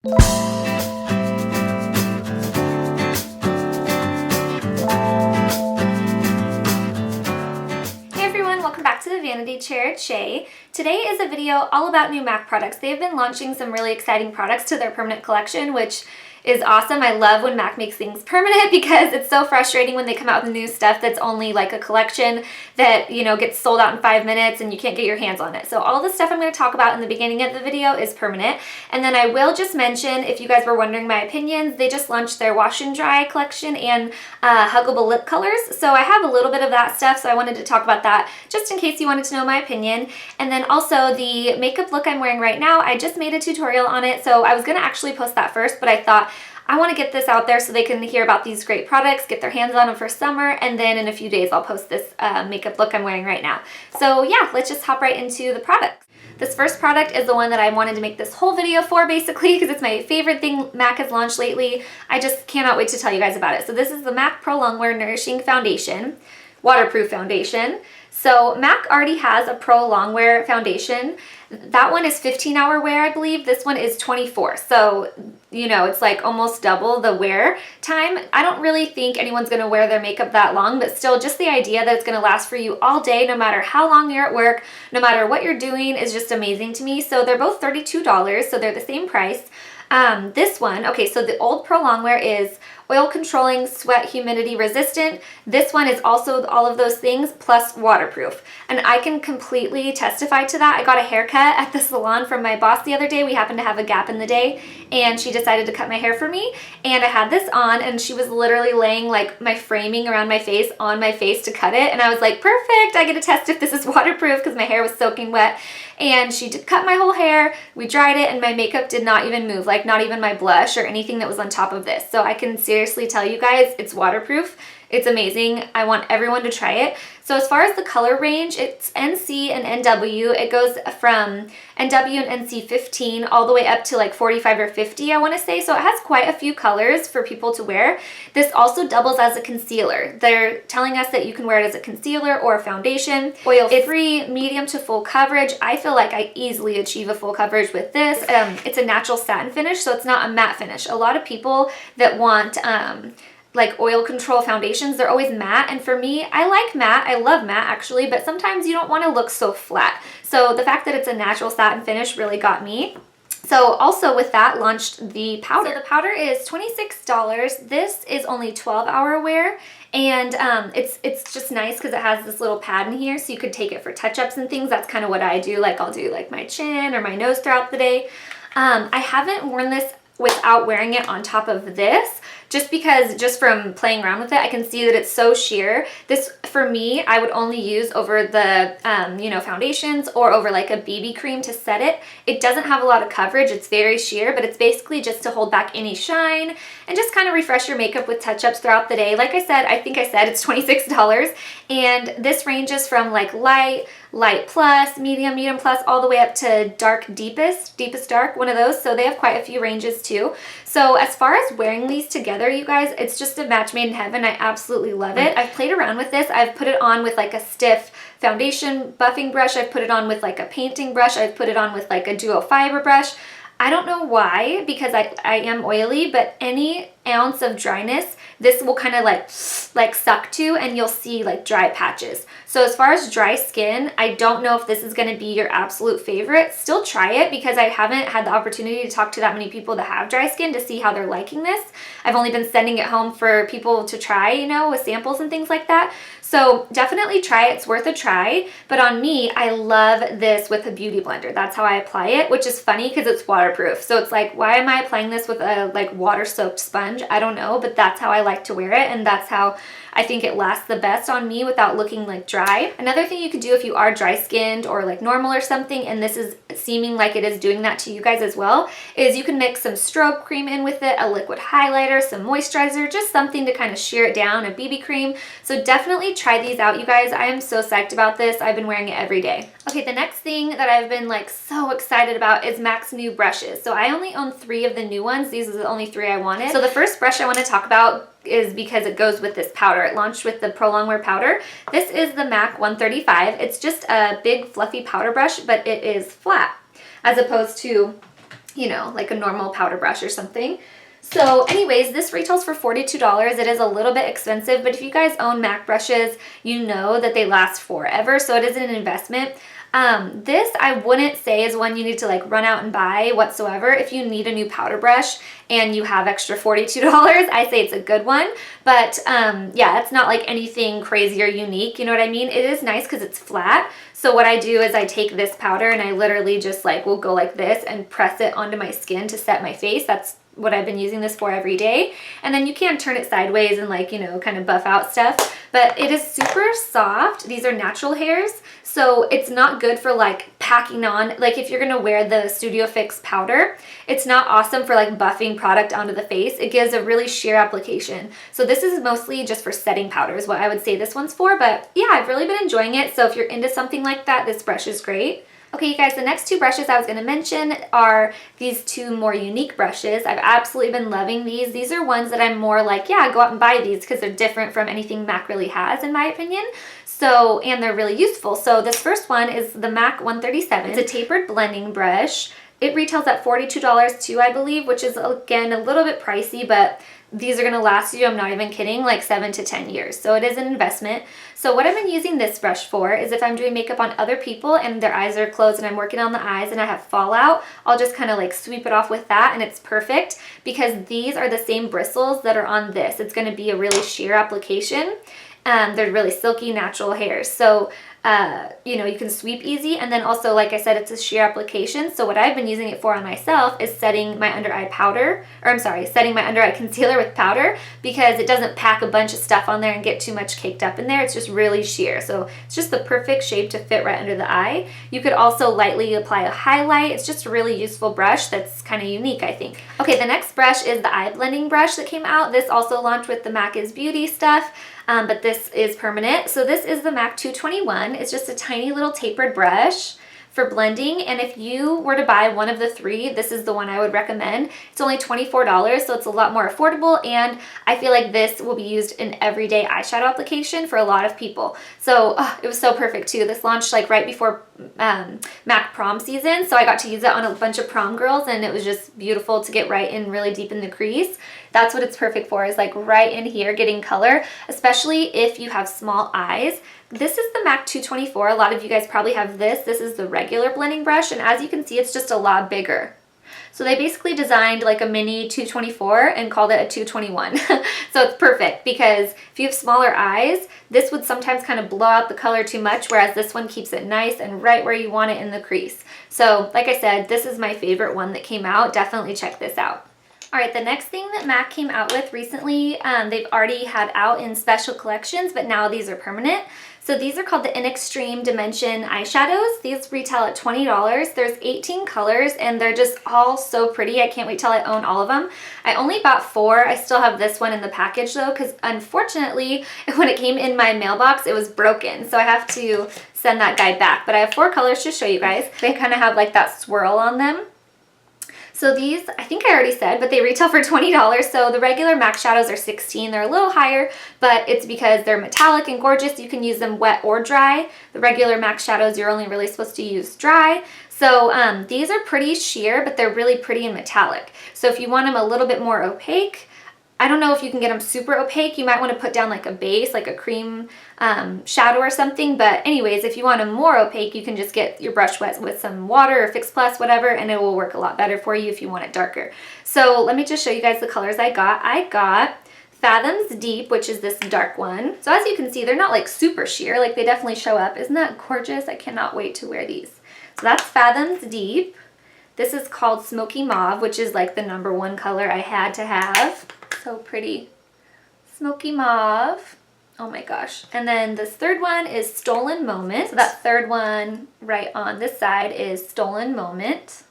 Welcome back to the Vanity Chair. It's Shay. Today is a video all about new M.A.C products. They've been launching some really exciting products to their permanent collection, which is awesome. I love when M.A.C makes things permanent because it's so frustrating when they come out with new stuff that's only like a collection that, you know, gets sold out in 5 minutes and you can't get your hands on it. So all the stuff I'm going to talk about in the beginning of the video is permanent. And then I will just mention, if you guys were wondering my opinions, they just launched their wash and dry collection and Huggable Lipcolours. So I have a little bit of that stuff, so I wanted to talk about that just in case you wanted to know my opinion. And then also the makeup look I'm wearing right now, I just made a tutorial on it, so I was going to actually post that first, but I thought I want to get this out there so they can hear about these great products, get their hands on them for summer, and then in a few days I'll post this makeup look I'm wearing right now. So yeah, let's just hop right into the products. This first product is the one that I wanted to make this whole video for, basically, because it's my favorite thing M.A.C has launched lately. I just cannot wait to tell you guys about it. So this is the M.A.C Pro Longwear Nourishing Foundation, waterproof foundation. So M.A.C already has a Pro Longwear foundation. That one is 15-hour wear, I believe. This one is 24. So, you know, it's like almost double the wear time. I don't really think anyone's going to wear their makeup that long, but still, just the idea that it's going to last for you all day, no matter how long you're at work, no matter what you're doing, is just amazing to me. So they're both $32, so they're the same price. This one, okay, so the old Pro Longwear is oil controlling, sweat, humidity resistant. This one is also all of those things plus waterproof. And I can completely testify to that. I got a haircut at the salon from my boss the other day. We happened to have a gap in the day and she decided to cut my hair for me. And I had this on and she was literally laying like my framing around my face on my face to cut it. And I was like, perfect, I get to test if this is waterproof because my hair was soaking wet. And she did cut my whole hair, we dried it, and my makeup did not even move, like not even my blush or anything that was on top of this. So I can seriously tell you guys, it's waterproof. It's amazing. I want everyone to try it. So as far as the color range, it's NC and NW. It goes from NW and NC 15 all the way up to like 45 or 50, I want to say. So it has quite a few colors for people to wear. This also doubles as a concealer. They're telling us that you can wear it as a concealer or a foundation. Oil-free, medium to full coverage. I feel like I easily achieve a full coverage with this. It's a natural satin finish, so it's not a matte finish. A lot of people that want like oil control foundations, they're always matte, and for me, I like matte. I love matte actually, but sometimes you don't want to look so flat. So the fact that it's a natural satin finish really got me. So also with that launched the powder. So the powder is $26. This is only 12-hour wear, and it's just nice because it has this little pad in here, so you could take it for touch-ups and things. That's kind of what I do. Like I'll do like my chin or my nose throughout the day. I haven't worn this without wearing it on top of this, just because just from playing around with it, I can see that it's so sheer. This, for me, I would only use over the, you know, foundations or over like a BB cream to set it. It doesn't have a lot of coverage. It's very sheer, but it's basically just to hold back any shine and just kind of refresh your makeup with touch-ups throughout the day. Like I said, I think I said it's $26, and this ranges from like light plus, medium plus, all the way up to dark deepest dark, one of those. So they have quite a few ranges too. So as far as wearing these together, you guys, it's just a match made in heaven. I absolutely love it. I've played around with this. I've put it on with like a stiff foundation buffing brush. I've put it on with like a painting brush. I've put it on with like a duo fiber brush. I don't know why, because I am oily, but any ounce of dryness, this will kind of like suck to, and you'll see like dry patches. So as far as dry skin, I don't know if this is going to be your absolute favorite. Still try it, because I haven't had the opportunity to talk to that many people that have dry skin to see how they're liking this. I've only been sending it home for people to try, you know, with samples and things like that. So definitely try it. It's worth a try. But on me, I love this with a beauty blender. That's how I apply it, which is funny because it's waterproof. So it's like, why am I applying this with a like water-soaked sponge? I don't know, but that's how I like to wear it, and that's how I think it lasts the best on me without looking like dry. Another thing you could do if you are dry skinned or like normal or something, and this is seeming like it is doing that to you guys as well, is you can mix some strobe cream in with it, a liquid highlighter, some moisturizer, just something to kind of sheer it down, a BB cream. So definitely try these out, you guys. I am so psyched about this. I've been wearing it every day. Okay, the next thing that I've been like so excited about is M.A.C's new brushes. So I only own 3 of the new ones. These are the only 3 I wanted. So the first brush I want to talk about is because it goes with this powder. It launched with the Pro Longwear Powder. This is the M.A.C 135. It's just a big fluffy powder brush, but it is flat, as opposed to you know, like a normal powder brush or something. So anyways, this retails for $42. It is a little bit expensive, but if you guys own MAC brushes, you know that they last forever, so it is an investment. This I wouldn't say is one you need to like run out and buy whatsoever. If you need a new powder brush and you have extra $42, I say it's a good one. But yeah, it's not like anything crazy or unique, you know what I mean? It is nice because it's flat. So what I do is I take this powder and I literally just like will go like this and press it onto my skin to set my face. That's what I've been using this for every day. And then you can turn it sideways and like, you know, kind of buff out stuff. But it is super soft. These are natural hairs. So it's not good for like packing on. Like if you're gonna wear the Studio Fix powder, it's not awesome for like buffing product onto the face. It gives a really sheer application. So this is mostly just for setting powder is what I would say this one's for. But yeah, I've really been enjoying it. So if you're into something like that, this brush is great. Okay, you guys, the next two brushes I was going to mention are these two more unique brushes. I've absolutely been loving these. These are ones that I'm more like, yeah, go out and buy these because they're different from anything MAC really has, in my opinion. So, and they're really useful. So this first one is the MAC 137. It's a tapered blending brush. It retails at $42 too, I believe, which is, again, a little bit pricey, but these are going to last you, I'm not even kidding, like 7 to 10 years. So it is an investment. So what I've been using this brush for is if I'm doing makeup on other people and their eyes are closed and I'm working on the eyes and I have fallout, I'll just kind of like sweep it off with that, and it's perfect because these are the same bristles that are on this. It's going to be a really sheer application. They're really silky, natural hairs. So you know, you can sweep easy, and then also, like I said, it's a sheer application. So what I've been using it for on myself is setting my under eye powder, or I'm sorry, setting my under eye concealer with powder, because it doesn't pack a bunch of stuff on there and get too much caked up in there. It's just really sheer. So it's just the perfect shape to fit right under the eye. You could also lightly apply a highlight. It's just a really useful brush that's kind of unique, I think. Okay, the next brush is the eye blending brush that came out. This also launched with the MAC is Beauty stuff. But this is permanent. So this is the MAC 221. It's just a tiny little tapered brush for blending. And if you were to buy one of the three, this is the one I would recommend. It's only $24, so it's a lot more affordable. And I feel like this will be used in everyday eyeshadow application for a lot of people. So it was so perfect too. This launched like right before MAC prom season. So I got to use it on a bunch of prom girls, and it was just beautiful to get right in really deep in the crease. That's what it's perfect for, is like right in here getting color, especially if you have small eyes. This is the MAC 224. A lot of you guys probably have this. This is the regular blending brush, and as you can see, it's just a lot bigger. So they basically designed like a mini 224 and called it a 221. So it's perfect because if you have smaller eyes, this would sometimes kind of blow out the color too much, whereas this one keeps it nice and right where you want it in the crease. So like I said, this is my favorite one that came out. Definitely check this out. All right, the next thing that MAC came out with recently, they've already had out in special collections, but now these are permanent. So these are called the In Extreme Dimension eyeshadows. These retail at $20. There's 18 colors, and they're just all so pretty. I can't wait till I own all of them. I only bought 4. I still have this one in the package though, because unfortunately, when it came in my mailbox, it was broken. So I have to send that guy back. But I have 4 colors to show you guys. They kind of have like that swirl on them. So these, I think I already said, but they retail for $20. So the regular MAC shadows are $16. They're a little higher, but it's because they're metallic and gorgeous. You can use them wet or dry. The regular MAC shadows, you're only really supposed to use dry. So these are pretty sheer, but they're really pretty and metallic. So if you want them a little bit more opaque, I don't know if you can get them super opaque. You might want to put down like a base, like a cream shadow or something. But anyways, if you want them more opaque, you can just get your brush wet with some water or Fix Plus, whatever, and it will work a lot better for you if you want it darker. So let me just show you guys the colors I got. I got Fathoms Deep, which is this dark one. So as you can see, they're not like super sheer, like they definitely show up. Isn't that gorgeous? I cannot wait to wear these. So that's Fathoms Deep. This is called Smoky Mauve, which is like the #1 color I had to have. So pretty. Smoky Mauve. Oh my gosh. And then this third one is Stolen Moment. So that third one right on this side is Stolen Moment.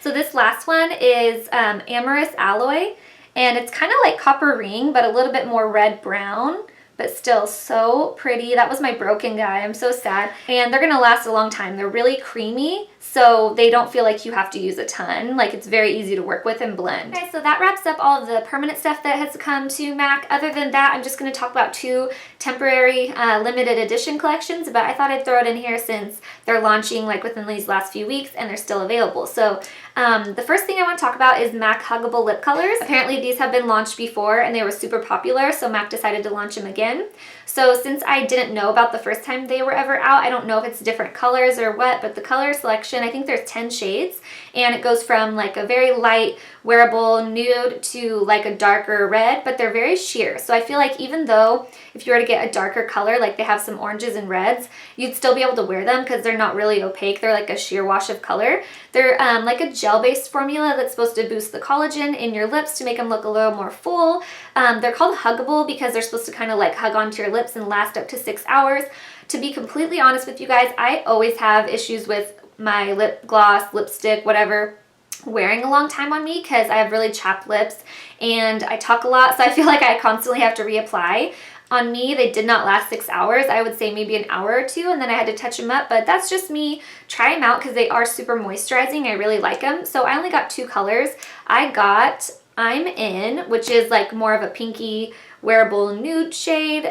So this last one is Amorous Alloy, and it's kind of like Copper Ring, but a little bit more red-brown, but still so pretty. That was my broken guy. I'm so sad. And they're gonna last a long time. They're really creamy, so they don't feel like you have to use a ton. Like, it's very easy to work with and blend. Okay, so that wraps up all of the permanent stuff that has come to MAC. Other than that, I'm just gonna talk about 2 temporary limited edition collections, but I thought I'd throw it in here since they're launching like within these last few weeks and they're still available. So The first thing I want to talk about is M.A.C Huggable Lip Colors. Apparently these have been launched before and they were super popular, so M.A.C decided to launch them again. So since I didn't know about the first time they were ever out, I don't know if it's different colors or what, but the color selection, I think there's 10 shades, and it goes from like a very light wearable nude to like a darker red, but they're very sheer. So I feel like even though if you were to get a darker color, like they have some oranges and reds, you'd still be able to wear them because they're not really opaque. They're like a sheer wash of color. They're like a gel-based formula that's supposed to boost the collagen in your lips to make them look a little more full. They're called huggable because they're supposed to kind of like hug onto your lips and last up to 6 hours. To be completely honest with you guys, I always have issues with my lip gloss, lipstick, whatever, wearing a long time on me because I have really chapped lips and I talk a lot, so I feel like I constantly have to reapply. On me, they did not last 6 hours. I would say maybe an hour or two, and then I had to touch them up, but that's just me. Try them out because they are super moisturizing. I really like them. So I only got 2 colors. I got I'm In, which is like more of a pinky wearable nude shade.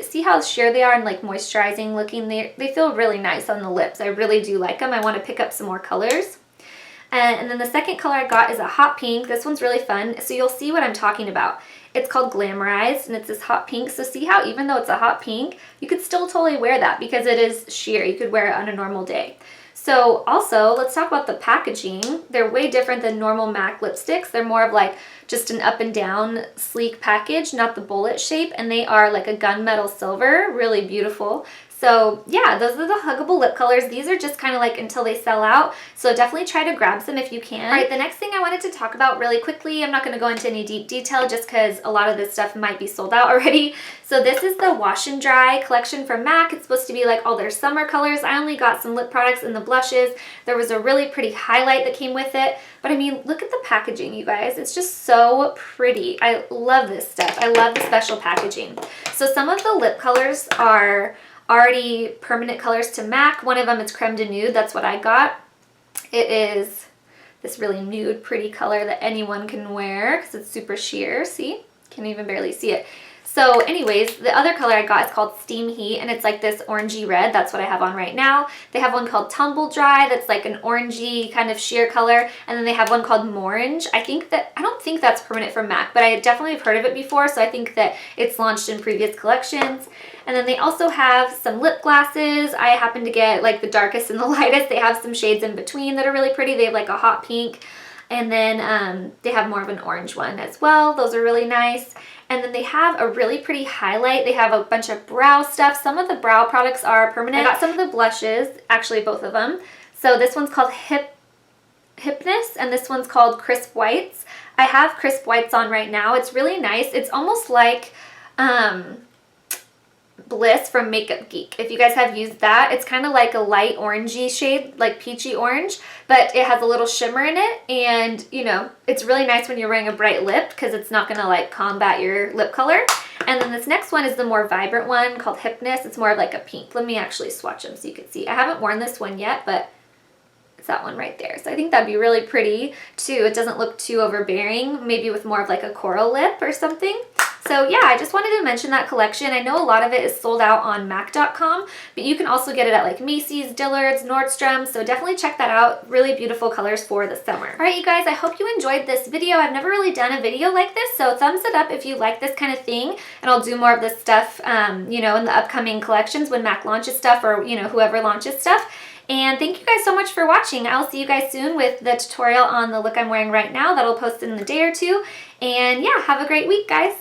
See how sheer they are and like moisturizing looking? They feel really nice on the lips. I really do like them. I want to pick up some more colors. And then the second color I got is a hot pink. This one's really fun. So you'll see what I'm talking about. It's called Glamorized and it's this hot pink. So see how even though it's a hot pink, you could still totally wear that because it is sheer. You could wear it on a normal day. So also, let's talk about the packaging. They're way different than normal M.A.C lipsticks. They're more of like just an up and down sleek package, not the bullet shape, and they are like a gunmetal silver, really beautiful. So yeah, those are the huggable lip colors. These are just kind of like until they sell out, so definitely try to grab some if you can. All right, the next thing I wanted to talk about really quickly, I'm not going to go into any deep detail just because a lot of this stuff might be sold out already. So this is the Wash and Dry collection from M.A.C. It's supposed to be like all their summer colors. I only got some lip products and the blushes. There was a really pretty highlight that came with it. But I mean, look at the packaging, you guys. It's just so pretty. I love this stuff. I love the special packaging. So some of the lip colors are already permanent colors to M.A.C. One of them is Creme de Nude. That's what I got. It is this really nude, pretty color that anyone can wear because it's super sheer. See? Can't even barely see it. So anyways, the other color I got is called Steam Heat, and it's like this orangey red. That's what I have on right now. They have one called Tumble Dry that's like an orangey kind of sheer color, and then they have one called Morange. I don't think that's permanent from M.A.C, but I definitely have heard of it before, so I think that it's launched in previous collections. And then they also have some lip glosses. I happen to get like the darkest and the lightest. They have some shades in between that are really pretty. They have like a hot pink, and then they have more of an orange one as well. Those are really nice. And then they have a really pretty highlight. They have a bunch of brow stuff. Some of the brow products are permanent. I got some of the blushes, actually both of them. So this one's called Hipness, and this one's called Crisp Whites. I have Crisp Whites on right now. It's really nice. It's almost like Bliss from Makeup Geek. If you guys have used that, it's kind of like a light orangey shade, like peachy orange, but it has a little shimmer in it, and you know, it's really nice when you're wearing a bright lip because it's not gonna like combat your lip color. And then this next one is the more vibrant one called Hypness. It's more of like a pink. Let me actually swatch them so you can see. I haven't worn this one yet, but it's that one right there. So I think that'd be really pretty too. It doesn't look too overbearing, maybe with more of like a coral lip or something. So yeah, I just wanted to mention that collection. I know a lot of it is sold out on MAC.com, but you can also get it at like Macy's, Dillard's, Nordstrom, so definitely check that out. Really beautiful colors for the summer. All right, you guys, I hope you enjoyed this video. I've never really done a video like this, so thumbs it up if you like this kind of thing, and I'll do more of this stuff, you know, in the upcoming collections when MAC launches stuff, or, you know, whoever launches stuff. And thank you guys so much for watching. I'll see you guys soon with the tutorial on the look I'm wearing right now. That'll post in a day or two. And yeah, have a great week, guys.